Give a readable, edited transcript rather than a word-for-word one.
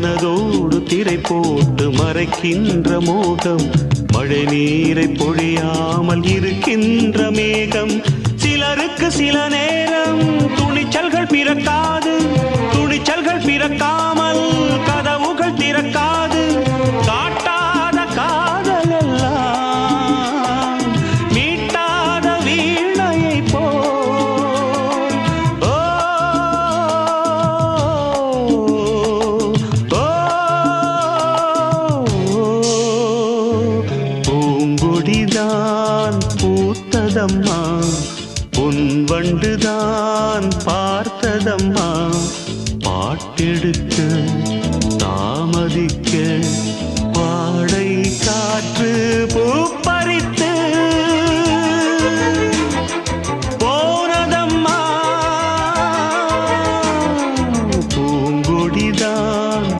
மனதோடு திரை போட்டு மறைக்கின்ற மோகம், மழை நீரை பொழியாமல் இருக்கின்ற மேகம். சிலருக்கு சில நேரம் துணிச்சல்கள் பிறக்காது, துணிச்சல்கள் பிறக்காமல் கதவுகள் திறக்காது. காட்டாத காதல் எல்லாம் மீட்டாத வீணையை போல். ஓ ஓ பூங்கொடிதான் பூத்ததம்மா, பொன்வண்டுதான் பார்த்ததம்மா. பாட்டெடுக்க தாமதிக்க